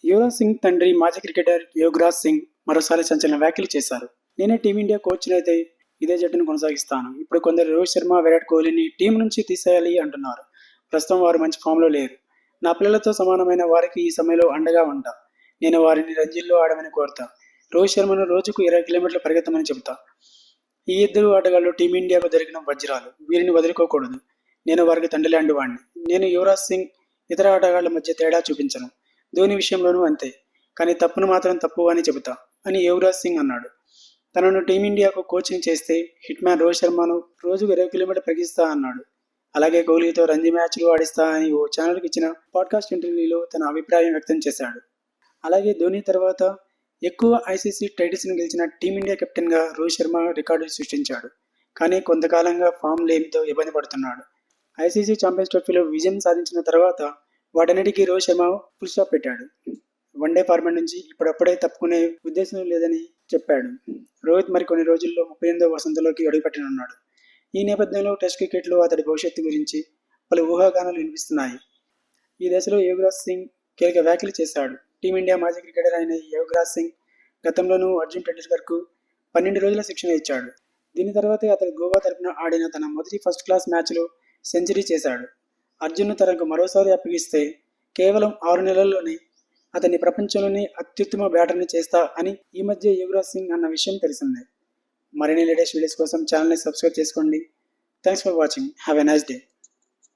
యువరాజ్ సింగ్ తండ్రి మాజీ క్రికెటర్ యువరాజ్ సింగ్ మరోసారి సంచలన వ్యాఖ్యలు చేశారు. నేనే టీమిండియా కోచ్నైతే ఇదే జట్టును కొనసాగిస్తాను. ఇప్పుడు కొందరు రోహిత్ శర్మ, విరాట్ కోహ్లీని టీం నుంచి తీసేయాలి అంటున్నారు. ప్రస్తుతం వారు మంచి ఫామ్లో లేరు. నా పిల్లలతో సమానమైన వారికి ఈ సమయంలో అండగా ఉంటా. నేను వారిని రంజీల్లో ఆడమని కోరుతా. రోహిత్ శర్మను రోజుకు 20 కిలోమీటర్లు పరిగెత్తమని చెబుతా. ఈ ఇద్దరు ఆటగాళ్లు టీమిండియాకు దొరికిన వజ్రాలు. వీరిని వదులుకోకూడదు. నేను వారికి తండ్రి లాంటి వాడిని. నేను యువరాజ్ సింగ్, ఇతర ఆటగాళ్ల మధ్య తేడా చూపించను. ధోని విషయంలోనూ అంతే. కానీ తప్పును మాత్రం తప్పు అని చెబుతా అని యువరాజ్ సింగ్ అన్నాడు. తనను టీమిండియాకు కోచింగ్ చేస్తే హిట్ మ్యాన్ రోహిత్ శర్మను రోజుకు 20 కిలోమీటర్లు పరిగిస్తా అన్నాడు. అలాగే కోహ్లీతో రంజీ మ్యాచ్లు ఆడిస్తా అని ఓ ఛానల్కి ఇచ్చిన పాడ్కాస్ట్ ఇంటర్వ్యూలో తన అభిప్రాయం వ్యక్తం చేశాడు. అలాగే ధోని తర్వాత ఎక్కువ ఐసీసీ టైటిల్స్ని గెలిచిన టీమిండియా కెప్టెన్గా రోహిత్ శర్మ రికార్డులు సృష్టించాడు. కానీ కొంతకాలంగా ఫామ్ లేమితో ఇబ్బంది పడుతున్నాడు. ఐసీసీ ఛాంపియన్స్ ట్రోఫీలో విజయం సాధించిన తర్వాత వాటన్నిటికీ రోహిత్ శర్మ ఫుల్ స్టాప్ పెట్టాడు. వన్డే ఫార్మాట్ నుంచి ఇప్పుడప్పుడే తప్పుకునే ఉద్దేశం లేదని చెప్పాడు. రోహిత్ మరికొన్ని రోజుల్లో 38వ వసంతంలోకి అడుగుపెట్టనున్నాడు. ఈ నేపథ్యంలో టెస్ట్ క్రికెట్లో అతడి భవిష్యత్తు గురించి పలు ఊహాగానాలు వినిపిస్తున్నాయి. ఈ దశలో యువరాజ్ సింగ్ కీలక వ్యాఖ్యలు చేశాడు. టీమిండియా మాజీ క్రికెటర్ అయిన యువరాజ్ సింగ్ గతంలోనూ అర్జున్ టెండూల్కర్కు 12 రోజుల శిక్షణ ఇచ్చాడు. దీని తర్వాతే అతడు గోవా తరపున ఆడిన తన మొదటి ఫస్ట్ క్లాస్ మ్యాచ్లో సెంచరీ చేశాడు. అర్జున్ను తనకు మరోసారి అప్పగిస్తే కేవలం 6 నెలల్లోనే అతన్ని ప్రపంచంలోనే అత్యుత్తమ బ్యాటర్ని చేస్తా అని ఈ మధ్య యువరాజ్ సింగ్ అన్న విషయం తెలిసిందే. మరిన్ని లేటెస్ట్ వీడియోస్ కోసం ఛానల్ని సబ్స్క్రైబ్ చేసుకోండి. Thanks for watching. Have a nice day.